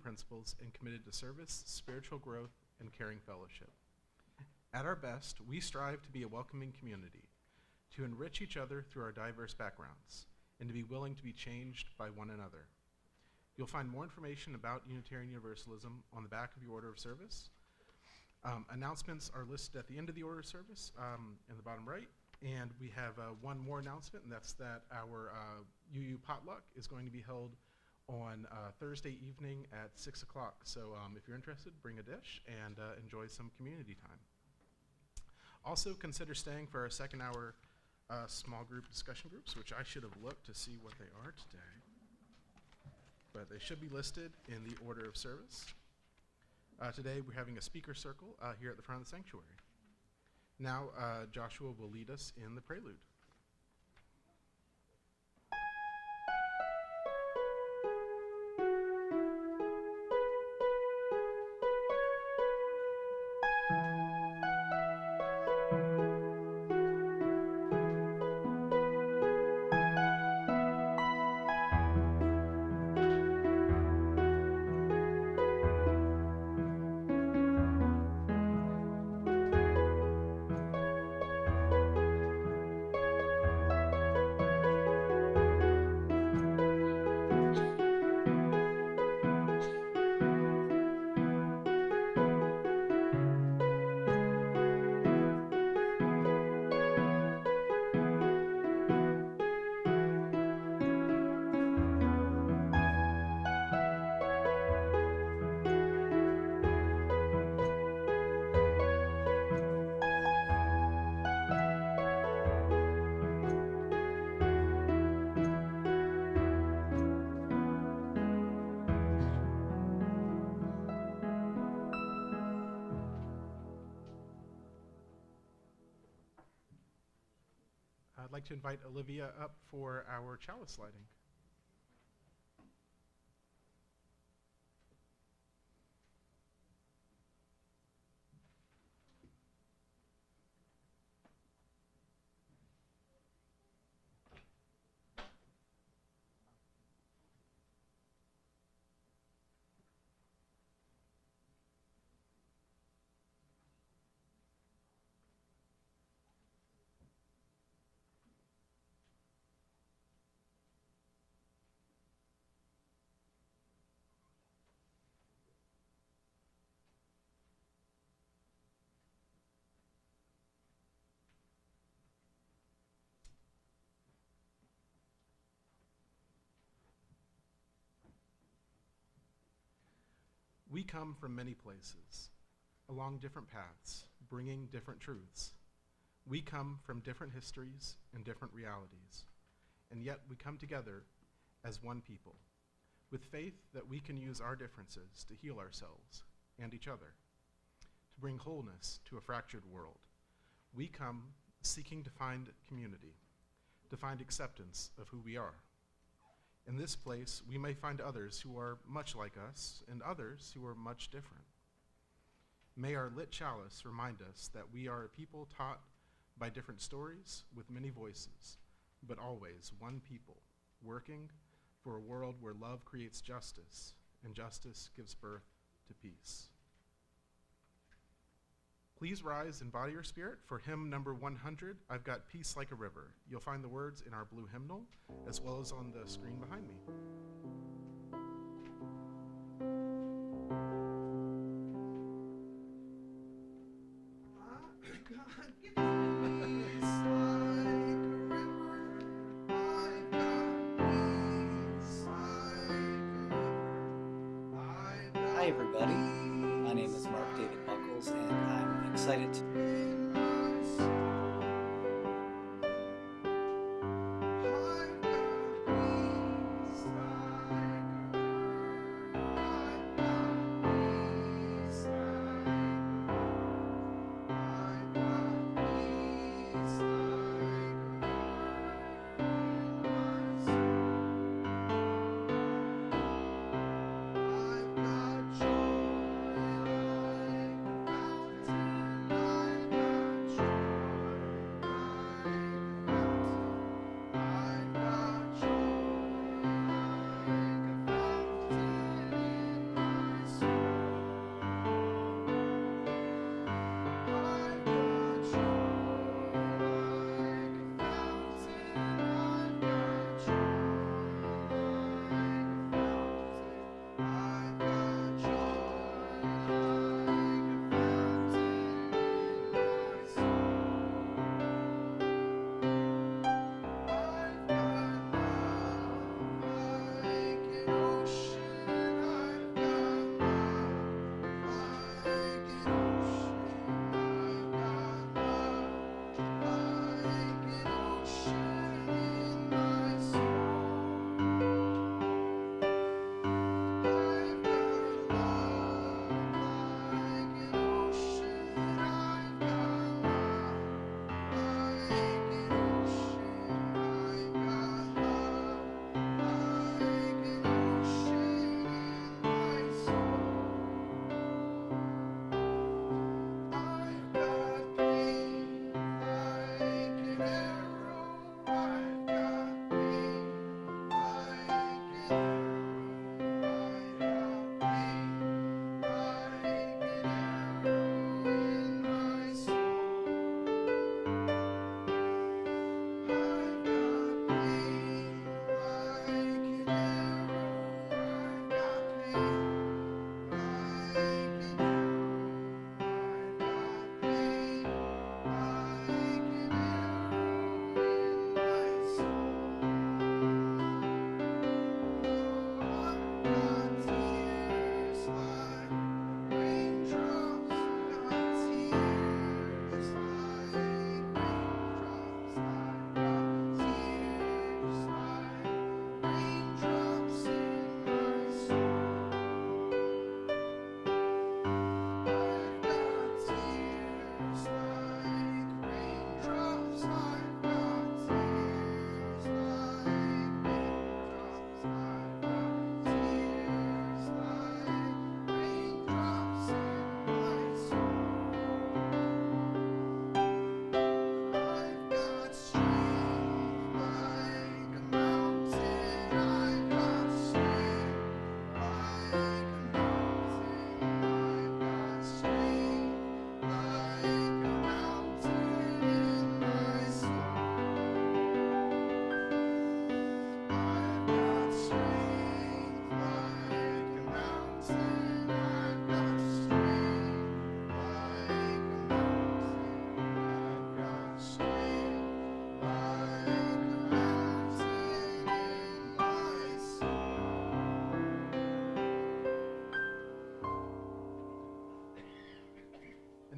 principles and committed to service, spiritual growth, and caring fellowship. At our best, we strive to be a welcoming community, to enrich each other through our diverse backgrounds, and to be willing to be changed by one another. You'll find more information about Unitarian Universalism on the back of your order of service. Announcements are listed at the end of the order of service in the bottom right. And we have one more announcement, and that's that our UU potluck is going to be held on Thursday evening at 6 o'clock. So if you're interested, bring a dish and enjoy some community time. Also, consider staying for our second hour small group discussion groups, which I should have looked to see what they are today. But they should be listed in the order of service. Today, we're having a speaker circle here at the front of the sanctuary. Now, Joshua will lead us in the prelude. I'd like to invite Olivia up for our chalice lighting. We come from many places, along different paths, bringing different truths. We come from different histories and different realities, and yet we come together as one people, with faith that we can use our differences to heal ourselves and each other, to bring wholeness to a fractured world. We come seeking to find community, to find acceptance of who we are. In this place, we may find others who are much like us and others who are much different. May our lit chalice remind us that we are a people taught by different stories with many voices, but always one people, working for a world where love creates justice and justice gives birth to peace. Please rise in body or spirit for hymn number 100, I've Got Peace Like a River. You'll find the words in our blue hymnal, as well as on the screen behind me. Hi everybody, my name is Mark David Buckles and I'm excited to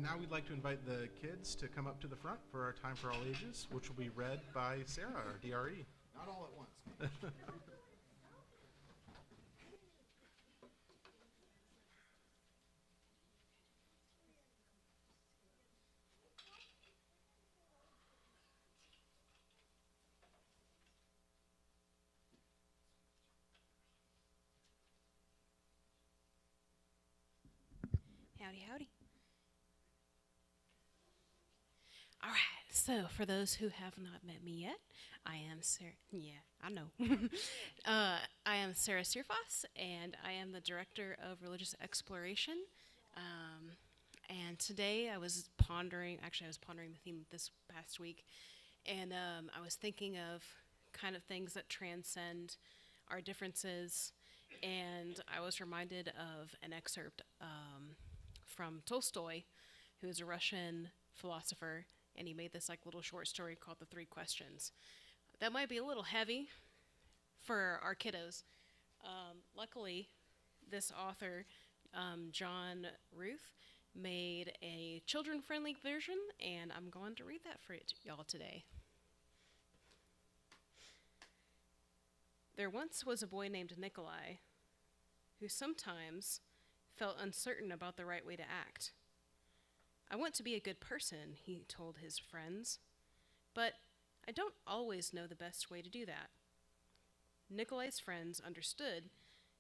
Now we'd like to invite the kids to come up to the front for our Time for All Ages, which will be read by Sarah, our DRE. Not all at once. Howdy, howdy. All right, so for those who have not met me yet, I am Sarah. Yeah, I know. I am Sarah Searfoss, and I am the Director of Religious Exploration. And today I was pondering the theme this past week, and I was thinking of kind of things that transcend our differences, and I was reminded of an excerpt from Tolstoy, who is a Russian philosopher, and he made this like little short story called The Three Questions. That might be a little heavy for our kiddos. Luckily, this author, John Ruth, made a children-friendly version, and I'm going to read that for y'all today. There once was a boy named Nikolai who sometimes felt uncertain about the right way to act. I want to be a good person, he told his friends, but I don't always know the best way to do that. Nikolai's friends understood,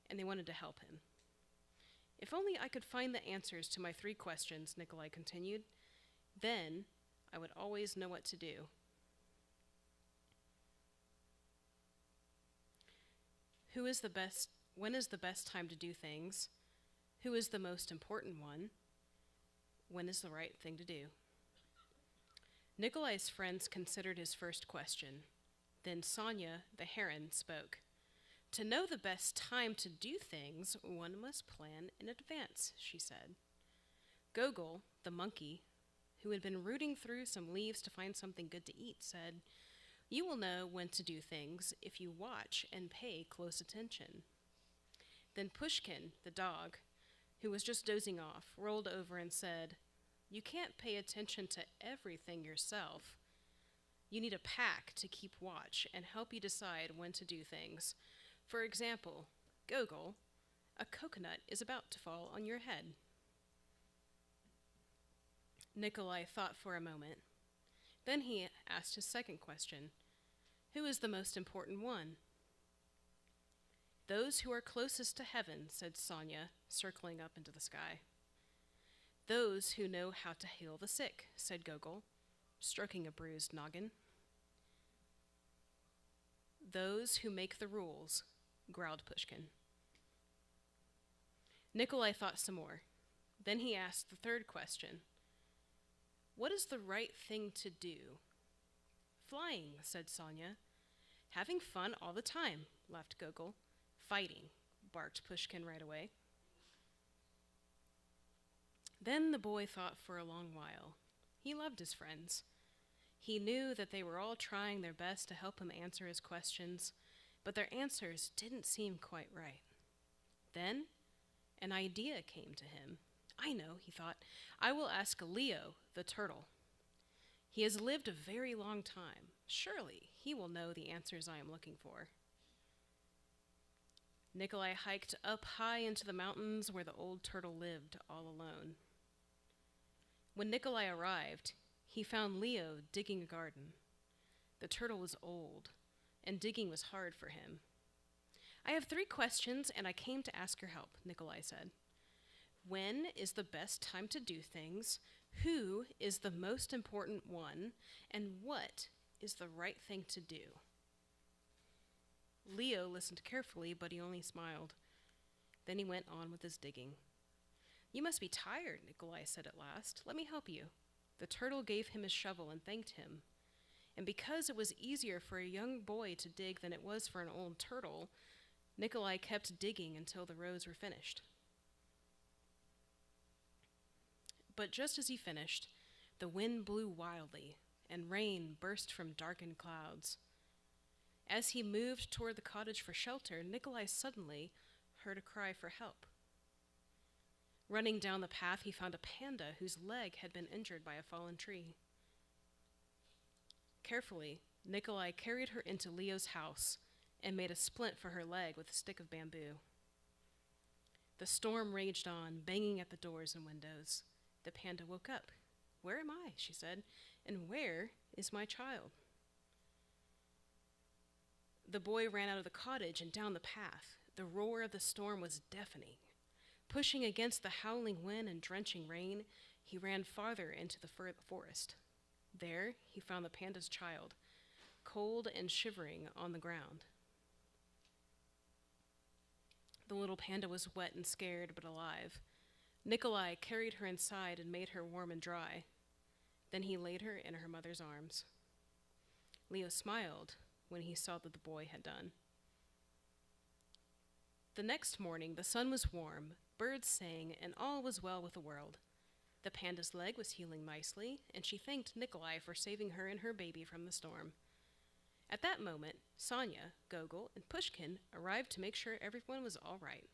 and they wanted to help him. If only I could find the answers to my 3 questions, Nikolai continued, then I would always know what to do. When is the best time to do things? Who is the most important one? When is the right thing to do? Nikolai's friends considered his first question. Then Sonia, the heron, spoke. To know the best time to do things, one must plan in advance, she said. Gogol, the monkey, who had been rooting through some leaves to find something good to eat, said, You will know when to do things if you watch and pay close attention. Then Pushkin, the dog, who was just dozing off, rolled over and said, You can't pay attention to everything yourself. You need a pack to keep watch and help you decide when to do things. For example, Gogol, a coconut is about to fall on your head. Nikolai thought for a moment. Then he asked his second question. Who is the most important one? Those who are closest to heaven, said Sonia, circling up into the sky. Those who know how to heal the sick, said Gogol, stroking a bruised noggin. Those who make the rules, growled Pushkin. Nikolai thought some more. Then he asked the third question. What is the right thing to do? Flying, said Sonia. Having fun all the time, laughed Gogol. Fighting, barked Pushkin right away. Then the boy thought for a long while. He loved his friends. He knew that they were all trying their best to help him answer his questions, but their answers didn't seem quite right. Then an idea came to him. I know, he thought. I will ask Leo, the turtle. He has lived a very long time. Surely he will know the answers I am looking for. Nikolai hiked up high into the mountains where the old turtle lived, all alone. When Nikolai arrived, he found Leo digging a garden. The turtle was old, and digging was hard for him. I have 3 questions, and I came to ask your help, Nikolai said. When is the best time to do things? Who is the most important one? And what is the right thing to do? Leo listened carefully, but he only smiled. Then he went on with his digging. You must be tired, Nikolai said at last. Let me help you. The turtle gave him his shovel and thanked him. And because it was easier for a young boy to dig than it was for an old turtle, Nikolai kept digging until the rows were finished. But just as he finished, the wind blew wildly, and rain burst from darkened clouds. As he moved toward the cottage for shelter, Nikolai suddenly heard a cry for help. Running down the path, he found a panda whose leg had been injured by a fallen tree. Carefully, Nikolai carried her into Leo's house and made a splint for her leg with a stick of bamboo. The storm raged on, banging at the doors and windows. The panda woke up. "Where am I?" she said, "and where is my child?" The boy ran out of the cottage and down the path. The roar of the storm was deafening. Pushing against the howling wind and drenching rain, he ran farther into the forest. There, he found the panda's child, cold and shivering on the ground. The little panda was wet and scared, but alive. Nikolai carried her inside and made her warm and dry. Then he laid her in her mother's arms. Leo smiled when he saw what the boy had done. The next morning, the sun was warm, birds sang, and all was well with the world. The panda's leg was healing nicely, and she thanked Nikolai for saving her and her baby from the storm. At that moment, Sonya, Gogol, and Pushkin arrived to make sure everyone was all right.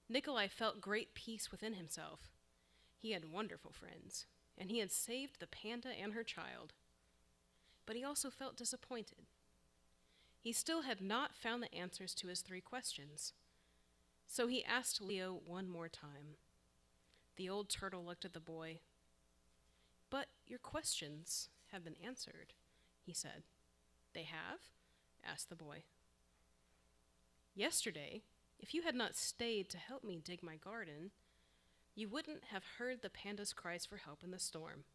Nikolai felt great peace within himself. He had wonderful friends, and he had saved the panda and her child. But he also felt disappointed. He still had not found the answers to his 3 questions. So he asked Leo one more time. The old turtle looked at the boy. "But your questions have been answered," he said. "They have?" asked the boy. "Yesterday, if you had not stayed to help me dig my garden, you wouldn't have heard the panda's cries for help in the storm.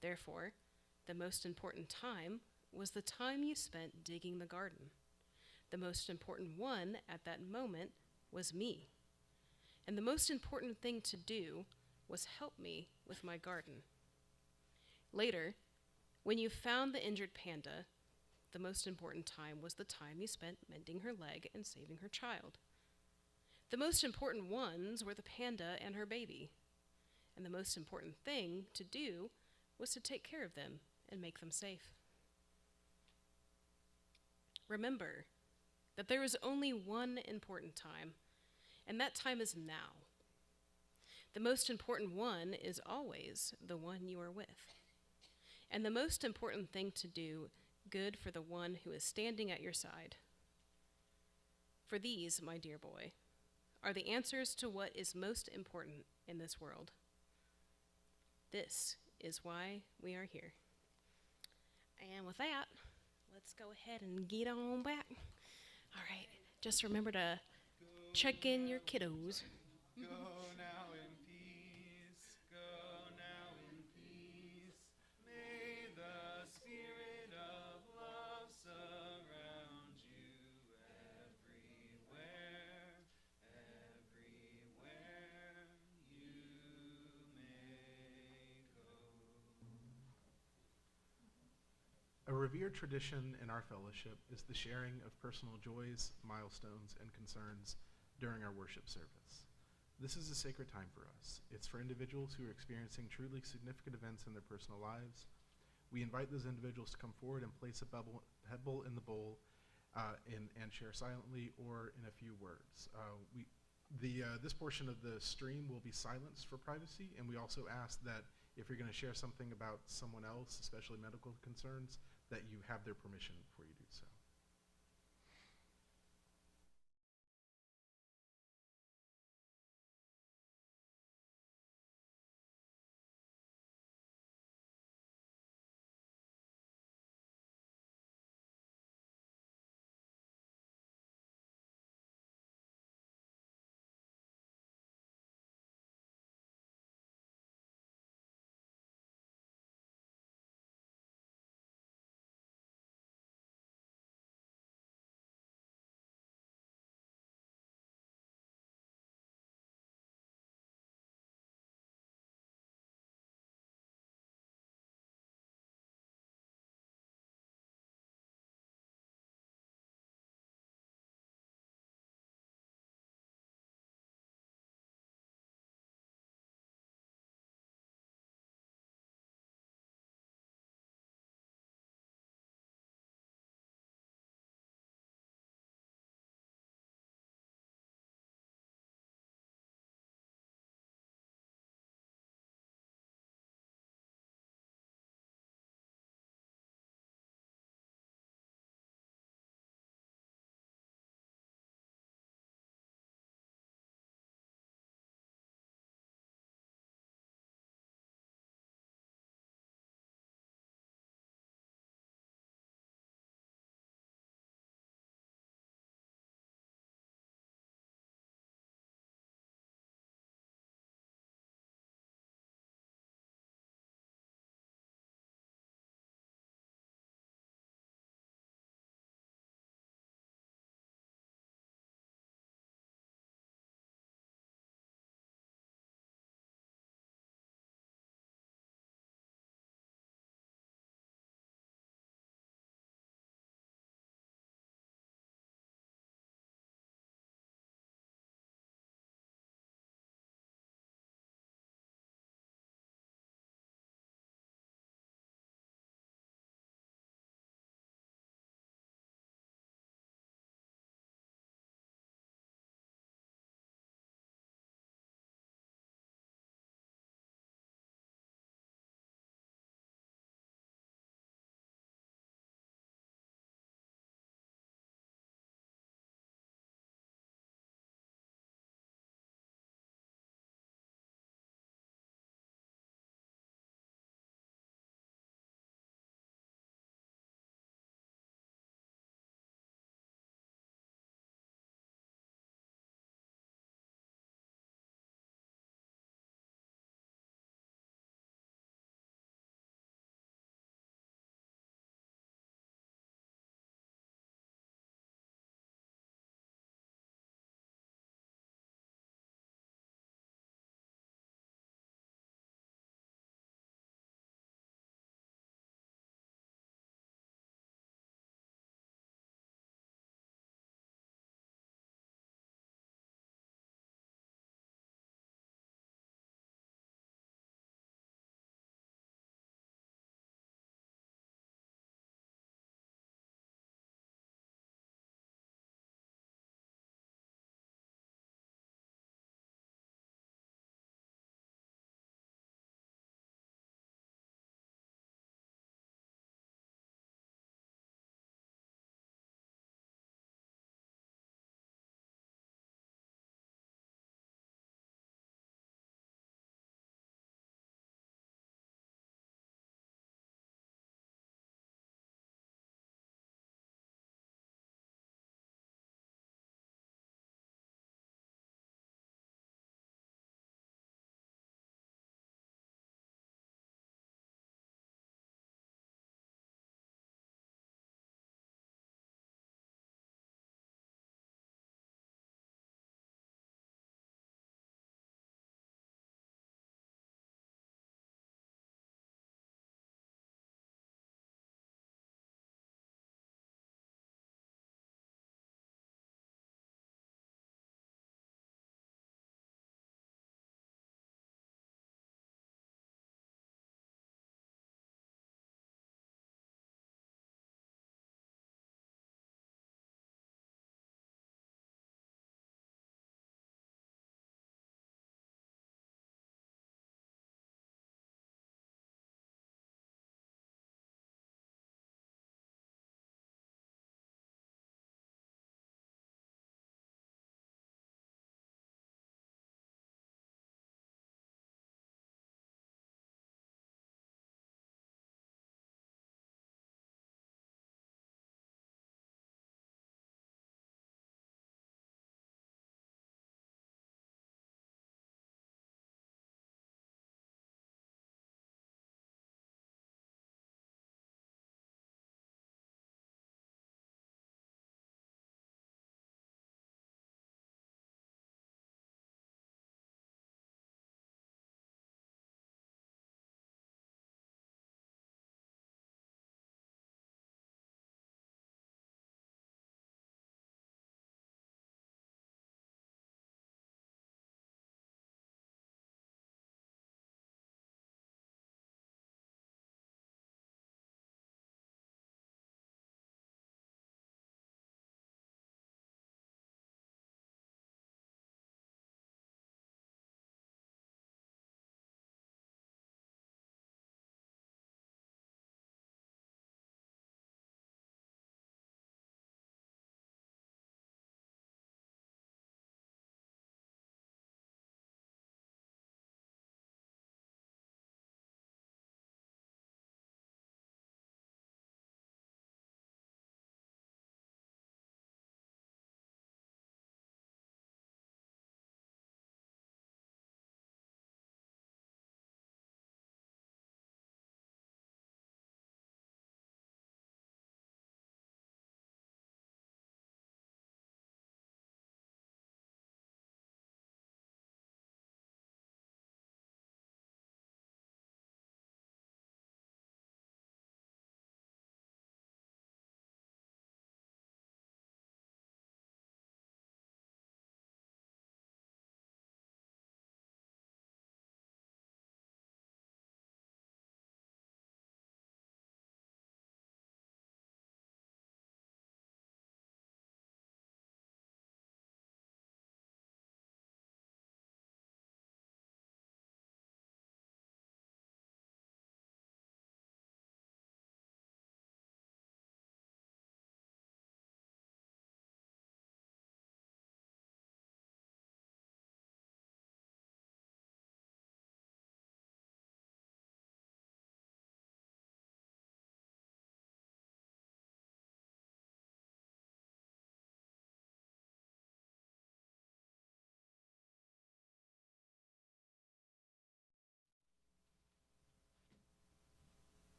Therefore, the most important time was the time you spent digging the garden. The most important one at that moment was me. And the most important thing to do was help me with my garden. Later, when you found the injured panda, the most important time was the time you spent mending her leg and saving her child. The most important ones were the panda and her baby. And the most important thing to do was to take care of them and make them safe. Remember that there is only one important time, and that time is now. The most important one is always the one you are with. And the most important thing to do good for the one who is standing at your side. For these, my dear boy, are the answers to what is most important in this world. This is why we are here." And with that, let's go ahead and get on back. All right, just remember to check in your kiddos. Go now in peace, go now in peace. May the spirit of love surround you everywhere, everywhere you may go. A revered tradition in our fellowship is the sharing of personal joys, milestones, and concerns during our worship service. This is a sacred time for us. It's for individuals who are experiencing truly significant events in their personal lives. We invite those individuals to come forward and place a pebble in the bowl and share silently or in a few words. This portion of the stream will be silenced for privacy, and we also ask that if you're going to share something about someone else, especially medical concerns, that you have their permission before you do so.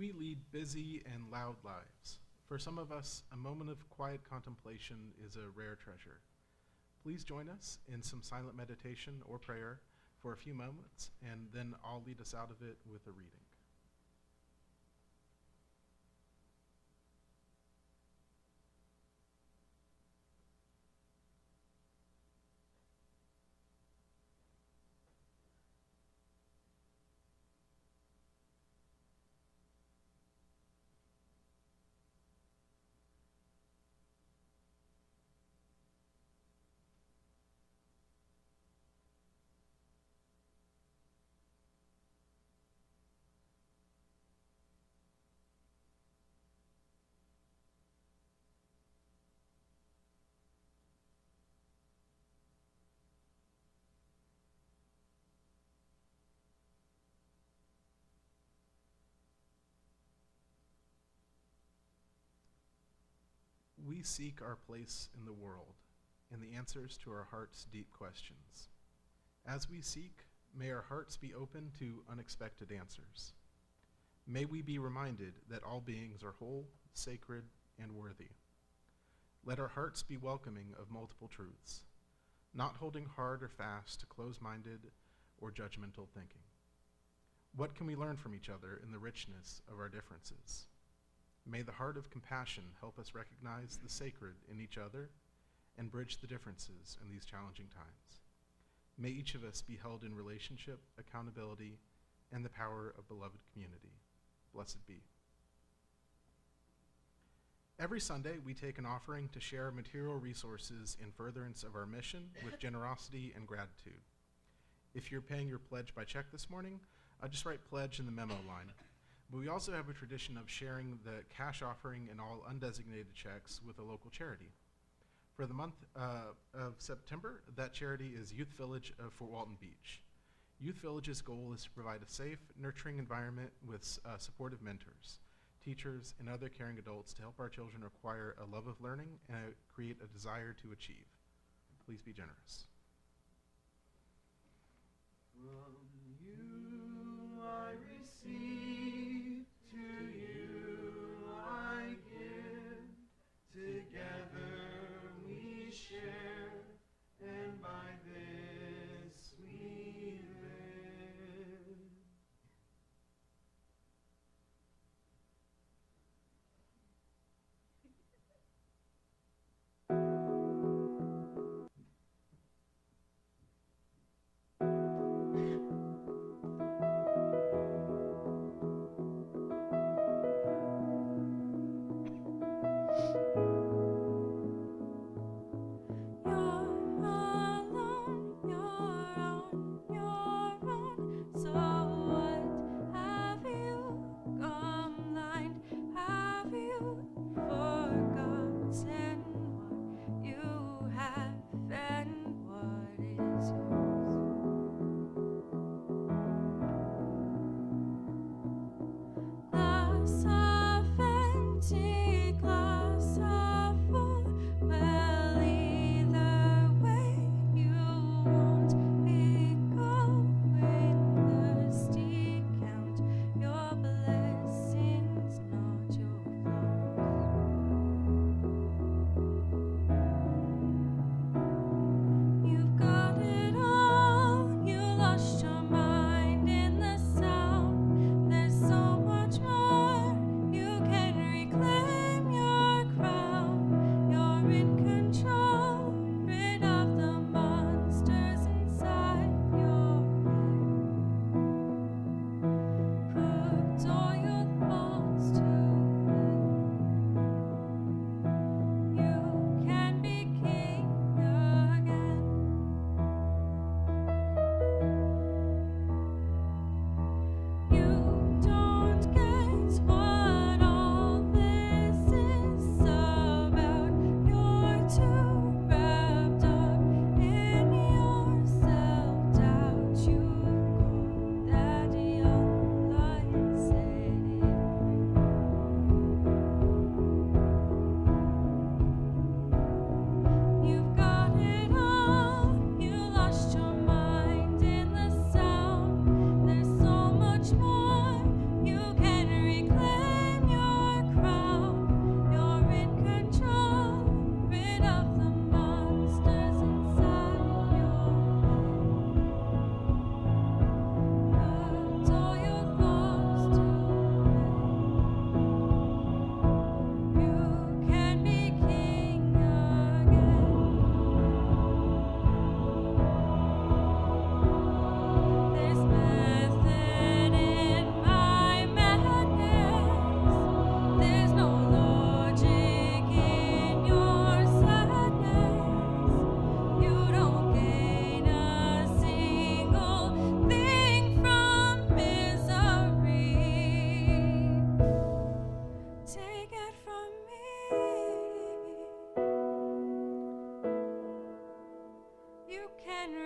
We lead busy and loud lives. For some of us, a moment of quiet contemplation is a rare treasure. Please join us in some silent meditation or prayer for a few moments, and then I'll lead us out of it with a reading. We seek our place in the world and the answers to our heart's deep questions. As we seek, may our hearts be open to unexpected answers. May we be reminded that all beings are whole, sacred, and worthy. Let our hearts be welcoming of multiple truths, not holding hard or fast to close-minded or judgmental thinking. What can we learn from each other in the richness of our differences? May the heart of compassion help us recognize the sacred in each other and bridge the differences in these challenging times. May each of us be held in relationship, accountability, and the power of beloved community. Blessed be. Every Sunday, we take an offering to share material resources in furtherance of our mission with generosity and gratitude. If you're paying your pledge by check this morning, just write pledge in the memo line. But we also have a tradition of sharing the cash offering and all undesignated checks with a local charity. For the month of September, that charity is Youth Village of Fort Walton Beach. Youth Village's goal is to provide a safe, nurturing environment with supportive mentors, teachers, and other caring adults to help our children acquire a love of learning and create a desire to achieve. Please be generous. From you I receive, to you I give. Together we share, and by this we live.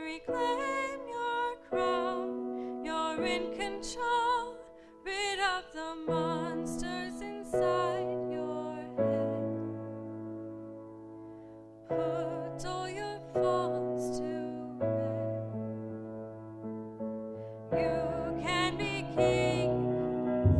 reclaim your crown. You're in control. Rid of the monsters inside your head. Put all your faults to bed. You can be king,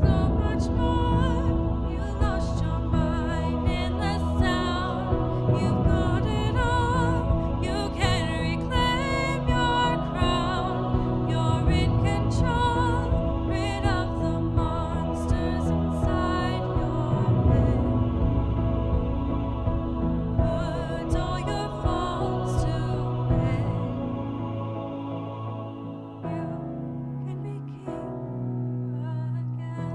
so much more. You lost your mind in the sound. You've got it all. You can reclaim your crown. You're in control. Rid of the monsters inside your head. Put all your faults to bed. You can be king again.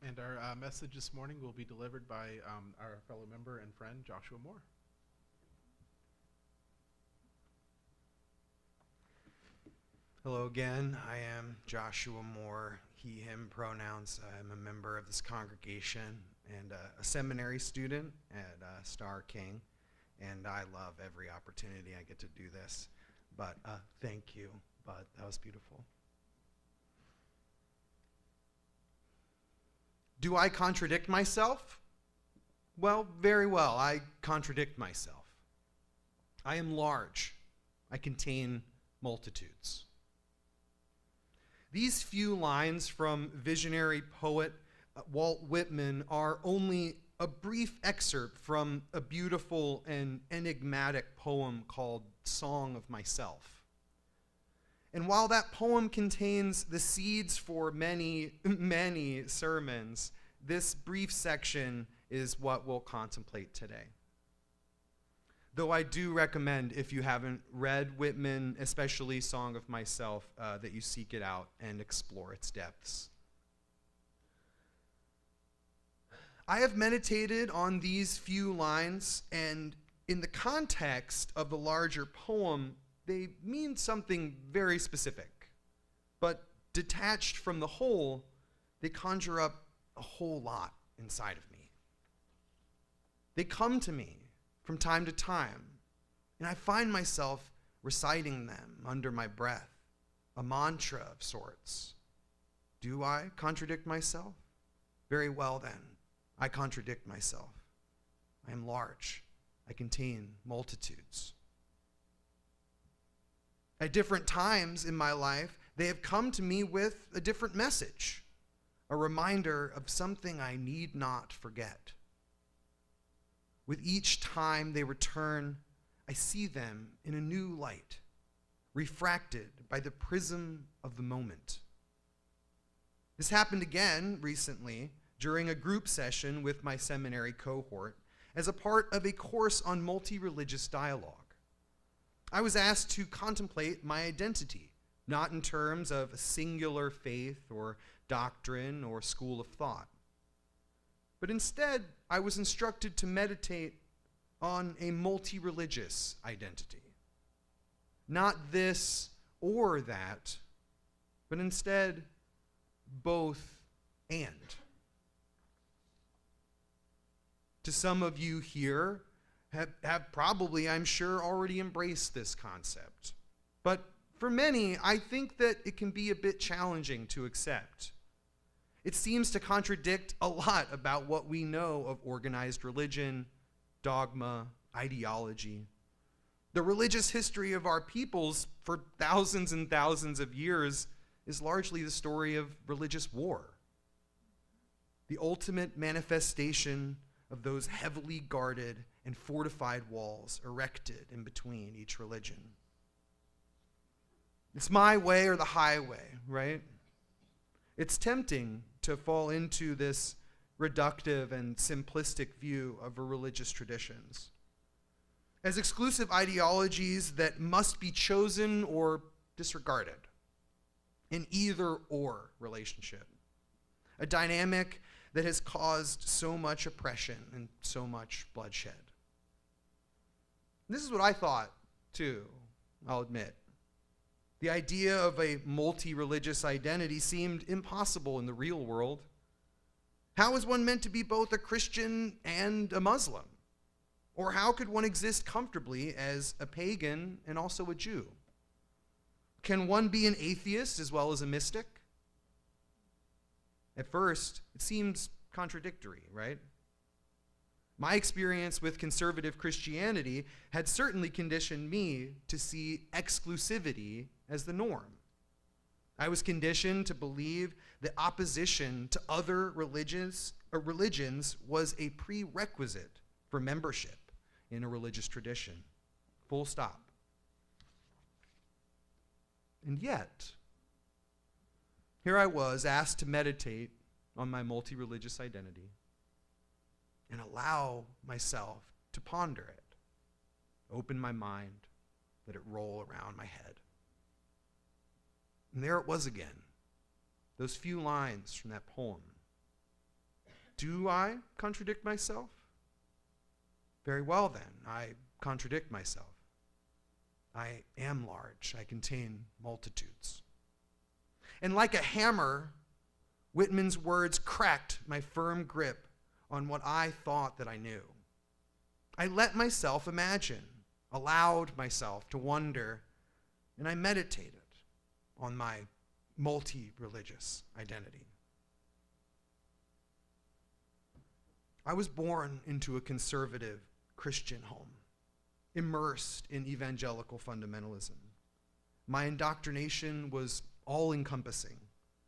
And our message this morning will be delivered by our fellow member and friend, Joshua Moore. Hello again. I am Joshua Moore, he, him pronouns. I'm a member of this congregation and a seminary student at Star King, and I love every opportunity I get to do this. But thank you, Bud. That was beautiful. Do I contradict myself? Well, very well. I contradict myself. I am large. I contain multitudes. These few lines from visionary poet Walt Whitman are only a brief excerpt from a beautiful and enigmatic poem called Song of Myself. And while that poem contains the seeds for many, many sermons, this brief section is what we'll contemplate today. Though I do recommend, if you haven't read Whitman, especially Song of Myself, that you seek it out and explore its depths. I have meditated on these few lines, and in the context of the larger poem, they mean something very specific. But detached from the whole, they conjure up a whole lot inside of me. They come to me from time to time, and I find myself reciting them under my breath, a mantra of sorts. Do I contradict myself? Very well then, I contradict myself. I am large. I contain multitudes. At different times in my life, they have come to me with a different message, a reminder of something I need not forget. With each time they return, I see them in a new light, refracted by the prism of the moment. This happened again recently during a group session with my seminary cohort as a part of a course on multi-religious dialogue. I was asked to contemplate my identity, not in terms of a singular faith or doctrine or school of thought, but instead I was instructed to meditate on a multi-religious identity. Not this or that, but instead both and. To some of you here have probably, I'm sure, already embraced this concept. But for many, I think that it can be a bit challenging to accept. It seems to contradict a lot about what we know of organized religion, dogma, ideology. The religious history of our peoples for thousands and thousands of years is largely the story of religious war. The ultimate manifestation of those heavily guarded and fortified walls erected in between each religion. It's my way or the highway, right? It's tempting to fall into this reductive and simplistic view of religious traditions as exclusive ideologies that must be chosen or disregarded in either or relationship, a dynamic that has caused so much oppression and so much bloodshed. This is what I thought too, I'll admit. The idea of a multi-religious identity seemed impossible in the real world. How is one meant to be both a Christian and a Muslim? Or how could one exist comfortably as a pagan and also a Jew? Can one be an atheist as well as a mystic? At first, it seems contradictory, right? My experience with conservative Christianity had certainly conditioned me to see exclusivity as the norm. I was conditioned to believe that opposition to other religions was a prerequisite for membership in a religious tradition. Full stop. And yet, here I was asked to meditate on my multi-religious identity and allow myself to ponder it, open my mind, let it roll around my head. And there it was again, those few lines from that poem. Do I contradict myself? Very well then, I contradict myself. I am large, I contain multitudes. And like a hammer, Whitman's words cracked my firm grip on what I thought that I knew. I let myself imagine, allowed myself to wonder, and I meditated on my multi-religious identity. I was born into a conservative Christian home, immersed in evangelical fundamentalism. My indoctrination was all-encompassing,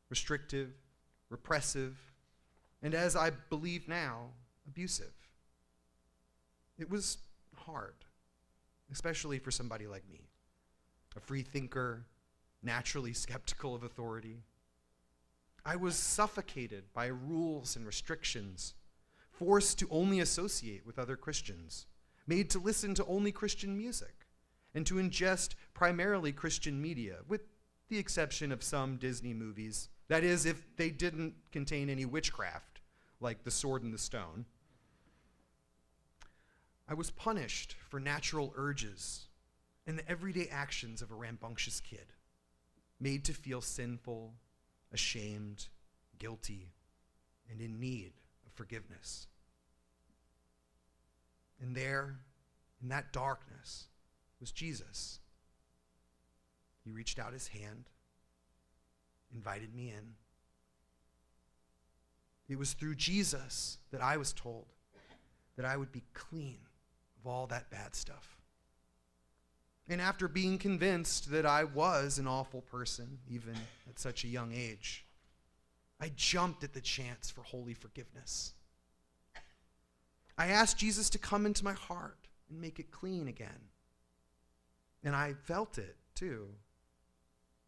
restrictive, repressive, and as I believe now, abusive. It was hard, especially for somebody like me, a free thinker, naturally skeptical of authority. I was suffocated by rules and restrictions, forced to only associate with other Christians, made to listen to only Christian music, and to ingest primarily Christian media, with the exception of some Disney movies. That is, if they didn't contain any witchcraft, like The Sword and the Stone. I was punished for natural urges and the everyday actions of a rambunctious kid, made to feel sinful, ashamed, guilty, and in need of forgiveness. And there, in that darkness, was Jesus. He reached out his hand, invited me in. It was through Jesus that I was told that I would be clean of all that bad stuff. And after being convinced that I was an awful person, even at such a young age, I jumped at the chance for holy forgiveness. I asked Jesus to come into my heart and make it clean again. And I felt it, too.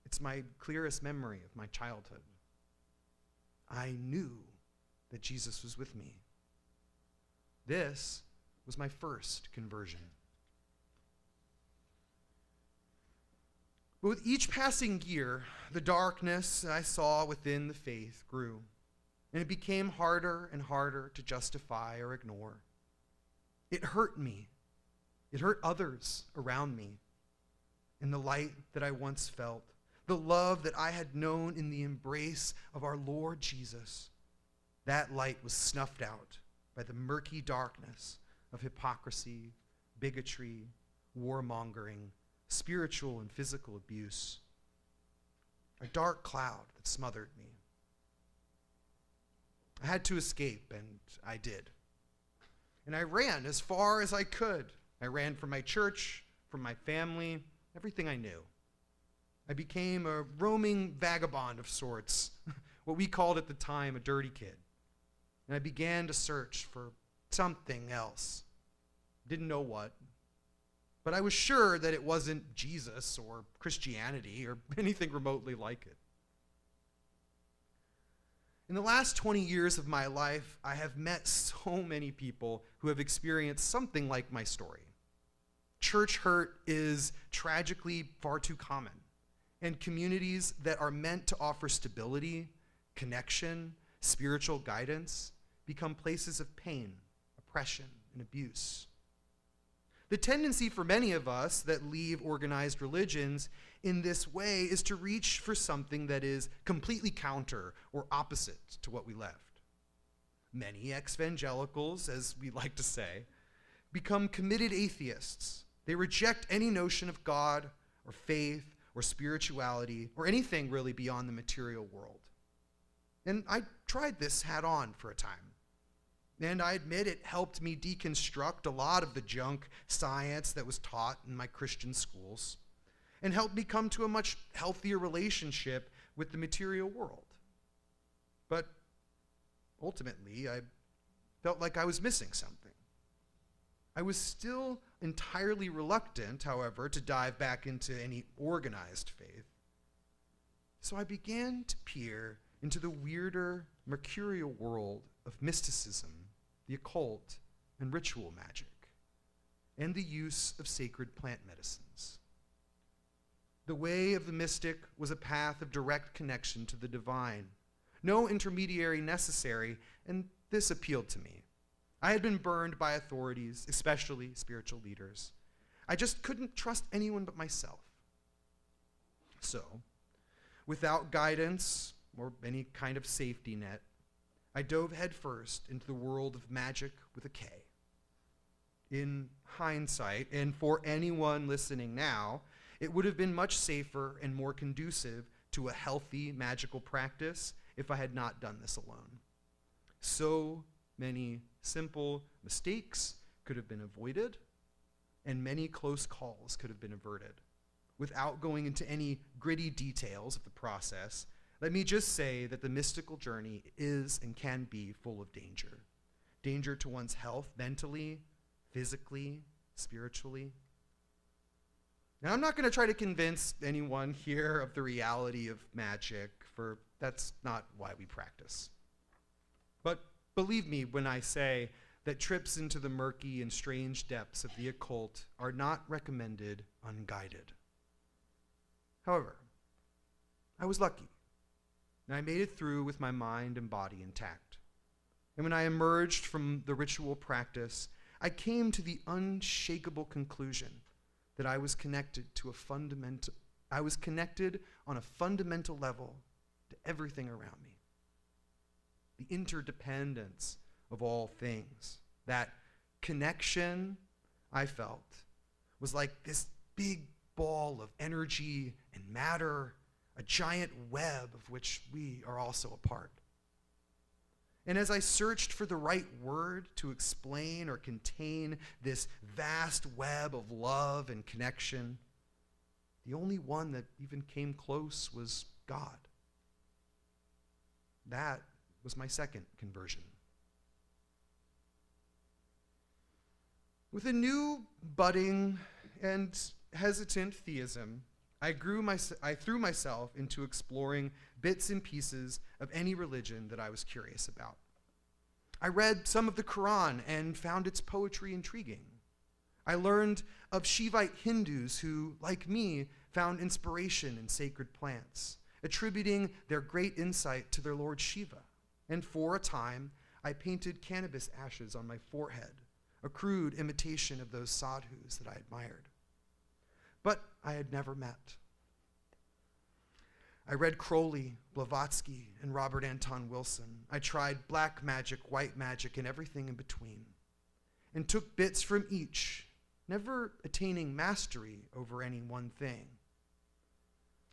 It's my clearest memory of my childhood. I knew that Jesus was with me. This was my first conversion. But with each passing year, the darkness I saw within the faith grew, and it became harder and harder to justify or ignore. It hurt me. It hurt others around me. And the light that I once felt, the love that I had known in the embrace of our Lord Jesus, that light was snuffed out by the murky darkness of hypocrisy, bigotry, warmongering, spiritual and physical abuse. A dark cloud that smothered me. I had to escape, and I did. And I ran as far as I could. I ran from my church, from my family, everything I knew. I became a roaming vagabond of sorts, what we called at the time a dirty kid. And I began to search for something else. Didn't know what, but I was sure that it wasn't Jesus or Christianity or anything remotely like it. In the last 20 years of my life, I have met so many people who have experienced something like my story. Church hurt is tragically far too common, and communities that are meant to offer stability, connection, spiritual guidance become places of pain, oppression, and abuse. The tendency for many of us that leave organized religions in this way is to reach for something that is completely counter or opposite to what we left. Many ex-evangelicals, as we like to say, become committed atheists. They reject any notion of God or faith or spirituality or anything really beyond the material world. And I tried this hat on for a time. And I admit it helped me deconstruct a lot of the junk science that was taught in my Christian schools and helped me come to a much healthier relationship with the material world. But ultimately, I felt like I was missing something. I was still entirely reluctant, however, to dive back into any organized faith. So I began to peer into the weirder, mercurial world of mysticism, the occult, and ritual magic, and the use of sacred plant medicines. The way of the mystic was a path of direct connection to the divine, no intermediary necessary, and this appealed to me. I had been burned by authorities, especially spiritual leaders. I just couldn't trust anyone but myself. So, without guidance or any kind of safety net, I dove headfirst into the world of magic with a K. In hindsight, and for anyone listening now, it would have been much safer and more conducive to a healthy magical practice if I had not done this alone. So many simple mistakes could have been avoided, and many close calls could have been averted. Without going into any gritty details of the process, let me just say that the mystical journey is and can be full of danger. Danger to one's health mentally, physically, spiritually. Now, I'm not going to try to convince anyone here of the reality of magic, for that's not why we practice. But believe me when I say that trips into the murky and strange depths of the occult are not recommended unguided. However, I was lucky, and I made it through with my mind and body intact. And when I emerged from the ritual practice, I came to the unshakable conclusion that I was connected on a fundamental level to everything around me. The interdependence of all things, that connection I felt was like this big ball of energy and matter, a giant web of which we are also a part. And as I searched for the right word to explain or contain this vast web of love and connection, the only one that even came close was God. That was my second conversion. With a new, budding, and hesitant theism, I threw myself into exploring bits and pieces of any religion that I was curious about. I read some of the Quran and found its poetry intriguing. I learned of Shivite Hindus who, like me, found inspiration in sacred plants, attributing their great insight to their Lord Shiva. And for a time, I painted cannabis ashes on my forehead, a crude imitation of those sadhus that I admired. But I had never met. I read Crowley, Blavatsky, and Robert Anton Wilson. I tried black magic, white magic, and everything in between, and took bits from each, never attaining mastery over any one thing.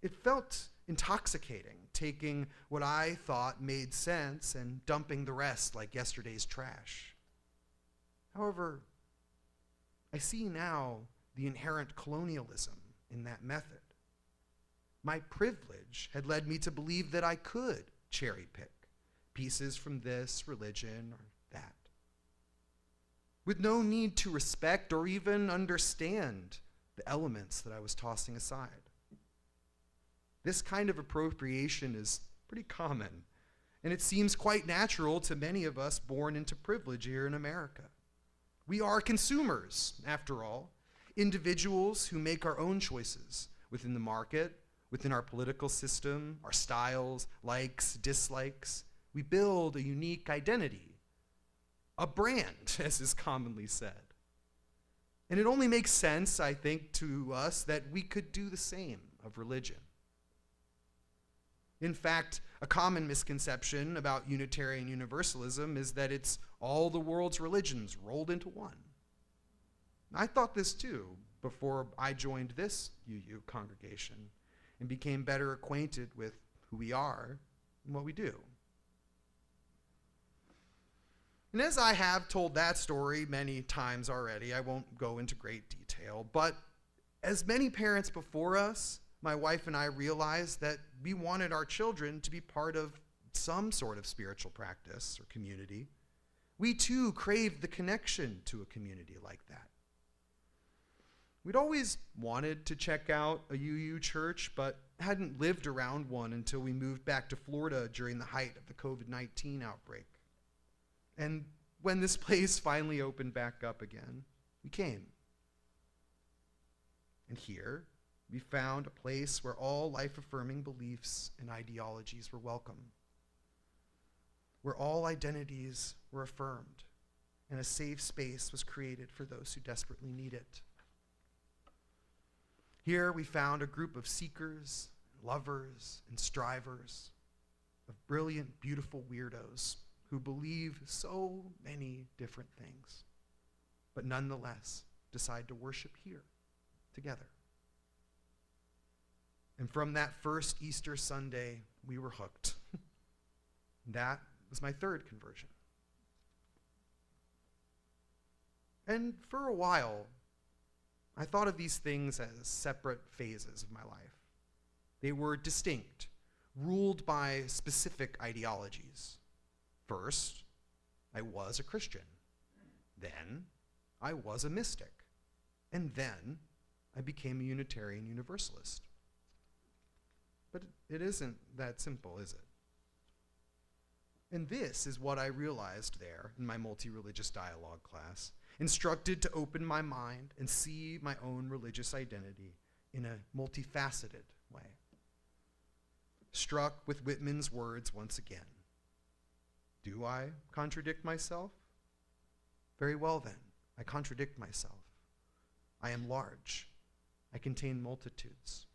It felt intoxicating, taking what I thought made sense and dumping the rest like yesterday's trash. However, I see now the inherent colonialism in that method. My privilege had led me to believe that I could cherry pick pieces from this religion or that, with no need to respect or even understand the elements that I was tossing aside. This kind of appropriation is pretty common, and it seems quite natural to many of us born into privilege here in America. We are consumers, after all, individuals who make our own choices within the market, within our political system, our styles, likes, dislikes. We build a unique identity, a brand, as is commonly said. And it only makes sense, I think, to us that we could do the same of religion. In fact, a common misconception about Unitarian Universalism is that it's all the world's religions rolled into one. I thought this too before I joined this UU congregation and became better acquainted with who we are and what we do. And as I have told that story many times already, I won't go into great detail, but as many parents before us, my wife and I realized that we wanted our children to be part of some sort of spiritual practice or community. We too craved the connection to a community like that. We'd always wanted to check out a UU church, but hadn't lived around one until we moved back to Florida during the height of the COVID-19 outbreak. And when this place finally opened back up again, we came. And here, we found a place where all life-affirming beliefs and ideologies were welcome, where all identities were affirmed, and a safe space was created for those who desperately need it. Here we found a group of seekers, lovers, and strivers, of brilliant, beautiful weirdos who believe so many different things, but nonetheless decide to worship here together. And from that first Easter Sunday, we were hooked. That was my third conversion. And for a while, I thought of these things as separate phases of my life. They were distinct, ruled by specific ideologies. First, I was a Christian. Then, I was a mystic. And then, I became a Unitarian Universalist. But it isn't that simple, is it? And this is what I realized there in my multi-religious dialogue class, instructed to open my mind and see my own religious identity in a multifaceted way. Struck with Whitman's words once again. Do I contradict myself? Very well then, I contradict myself. I am large. I contain multitudes.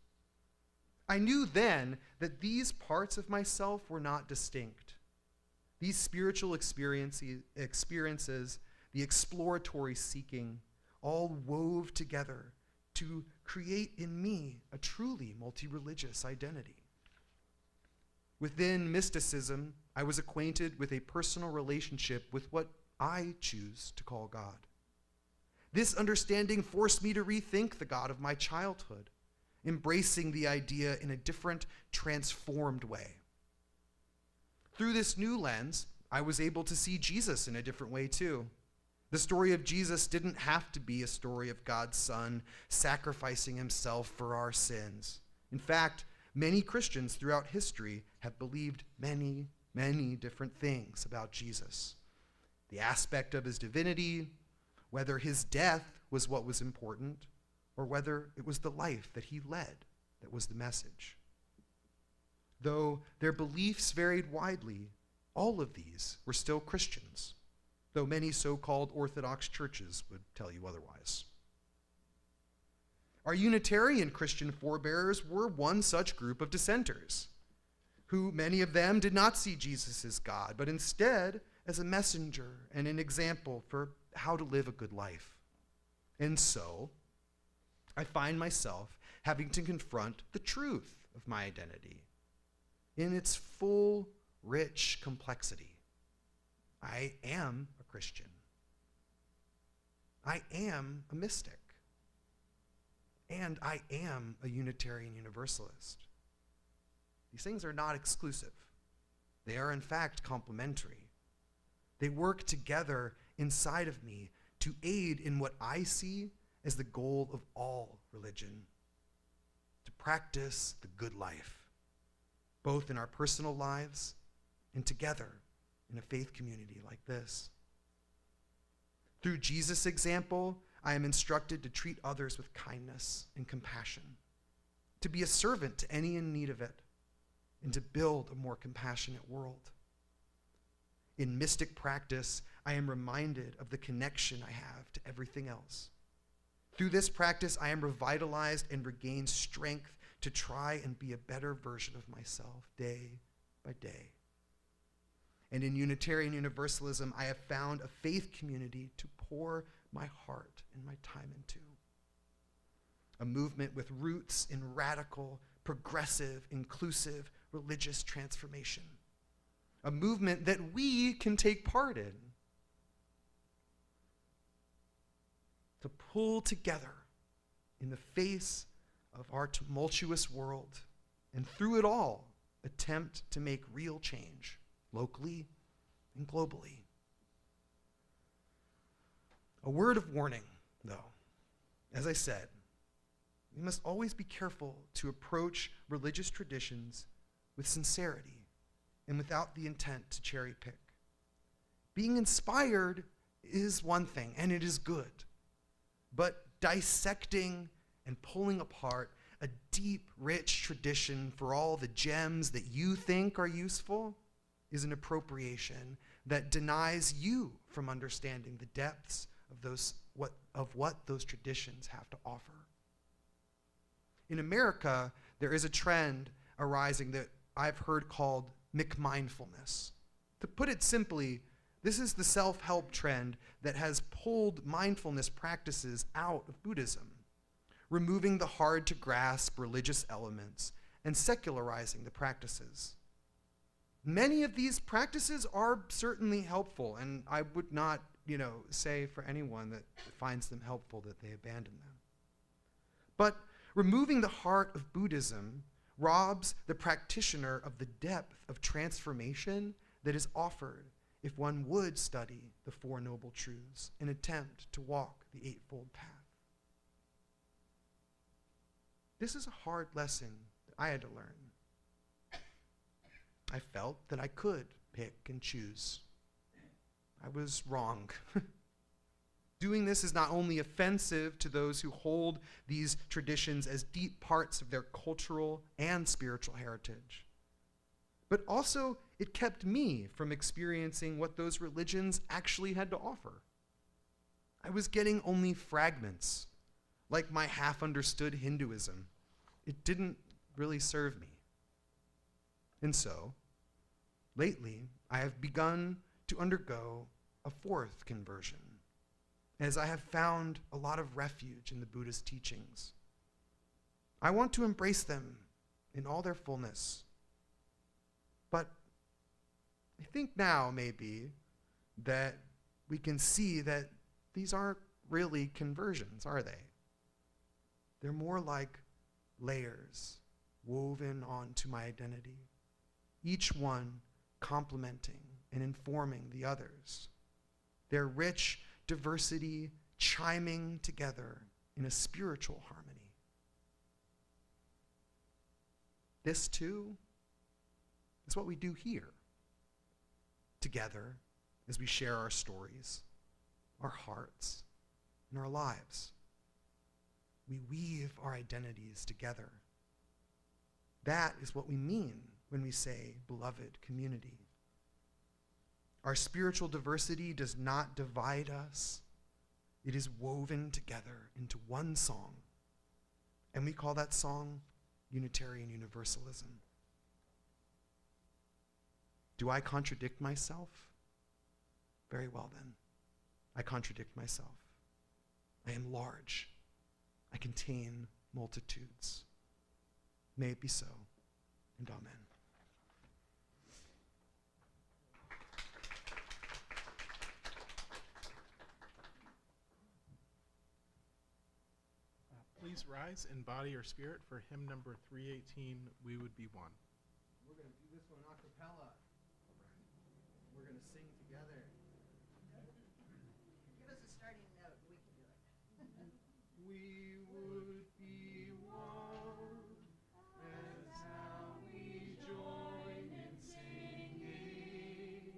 I knew then that these parts of myself were not distinct. These spiritual experiences, the exploratory seeking, all wove together to create in me a truly multi-religious identity. Within mysticism, I was acquainted with a personal relationship with what I choose to call God. This understanding forced me to rethink the God of my childhood, embracing the idea in a different, transformed way. Through this new lens, I was able to see Jesus in a different way too. The story of Jesus didn't have to be a story of God's Son sacrificing himself for our sins. In fact, many Christians throughout history have believed many, many different things about Jesus. The aspect of his divinity, whether his death was what was important, or whether it was the life that he led that was the message. Though their beliefs varied widely, all of these were still Christians, though many so-called Orthodox churches would tell you otherwise. Our Unitarian Christian forebears were one such group of dissenters, who many of them did not see Jesus as God, but instead as a messenger and an example for how to live a good life. And so, I find myself having to confront the truth of my identity in its full, rich complexity. I am a Christian. I am a mystic. And I am a Unitarian Universalist. These things are not exclusive. They are, in fact, complementary. They work together inside of me to aid in what I see as the goal of all religion, to practice the good life, both in our personal lives and together in a faith community like this. Through Jesus' example, I am instructed to treat others with kindness and compassion, to be a servant to any in need of it, and to build a more compassionate world. In mystic practice, I am reminded of the connection I have to everything else, Through this practice, I am revitalized and regain strength to try and be a better version of myself day by day. And in Unitarian Universalism, I have found a faith community to pour my heart and my time into. A movement with roots in radical, progressive, inclusive religious transformation. A movement that we can take part in. To pull together in the face of our tumultuous world, and through it all, attempt to make real change, locally and globally. A word of warning, though. As I said, we must always be careful to approach religious traditions with sincerity and without the intent to cherry pick. Being inspired is one thing, and it is good. But dissecting and pulling apart a deep, rich tradition for all the gems that you think are useful is an appropriation that denies you from understanding the depths of what those traditions have to offer. In America, there is a trend arising that I've heard called McMindfulness. To put it simply, this is the self-help trend that has pulled mindfulness practices out of Buddhism, removing the hard-to-grasp religious elements and secularizing the practices. Many of these practices are certainly helpful, and I would not, say for anyone that finds them helpful that they abandon them. But removing the heart of Buddhism robs the practitioner of the depth of transformation that is offered if one would study the Four Noble Truths and attempt to walk the Eightfold Path. This is a hard lesson that I had to learn. I felt that I could pick and choose. I was wrong. Doing this is not only offensive to those who hold these traditions as deep parts of their cultural and spiritual heritage, but also it kept me from experiencing what those religions actually had to offer. I was getting only fragments, like my half-understood Hinduism. It didn't really serve me. And so, lately, I have begun to undergo a fourth conversion, as I have found a lot of refuge in the Buddha's teachings. I want to embrace them in all their fullness. But I think now, maybe, that we can see that these aren't really conversions, are they? They're more like layers woven onto my identity, each one complementing and informing the others. Their rich diversity chiming together in a spiritual harmony. This, too, is what we do here, together as we share our stories, our hearts, and our lives. We weave our identities together. That is what we mean when we say beloved community. Our spiritual diversity does not divide us. It is woven together into one song. And we call that song Unitarian Universalism. Do I contradict myself? Very well then. I contradict myself. I am large. I contain multitudes. May it be so, and amen. Please rise in body or spirit for hymn number 318, We Would Be One. We're going to do this one a cappella. We're going to sing together. Give us a starting note and we can do it. We would be one, as now we join in singing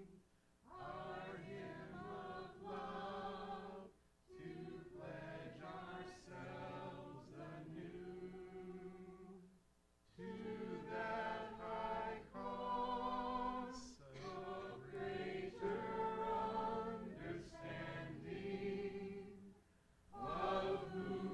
our hymn of love to pledge ourselves anew to that high cause of greater understanding, of whom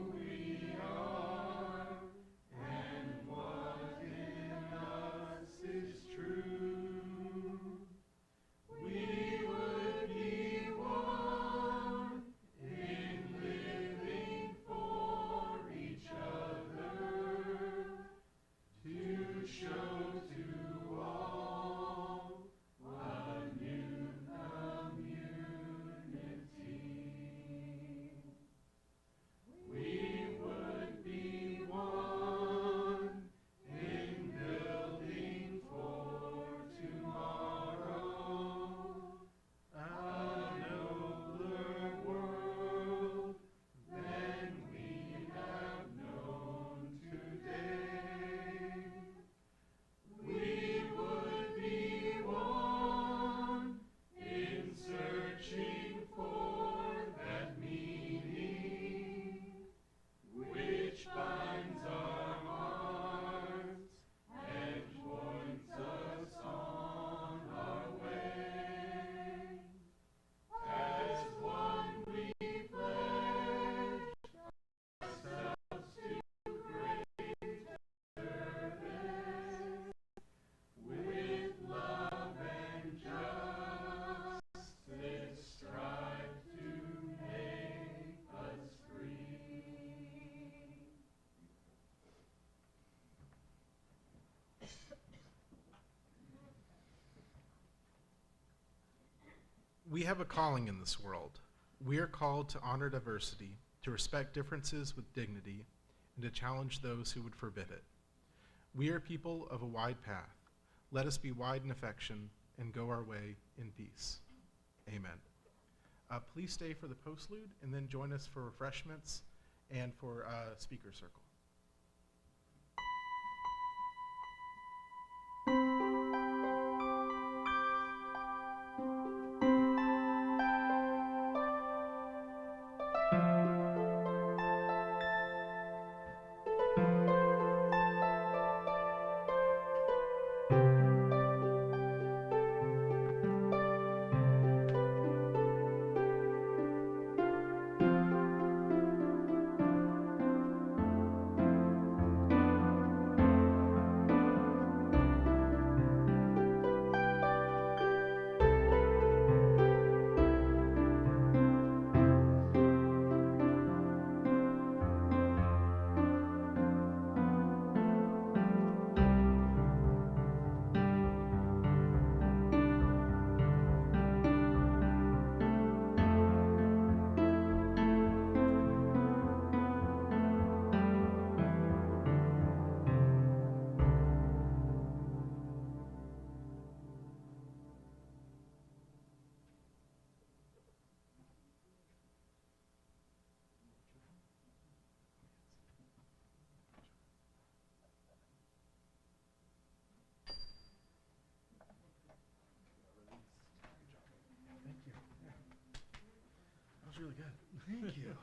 We have a calling in this world. We are called to honor diversity, to respect differences with dignity, and to challenge those who would forbid it. We are people of a wide path. Let us be wide in affection and go our way in peace. Amen. Please stay for the postlude and then join us for refreshments and for speaker circle. Thank you. That was really good. Thank you.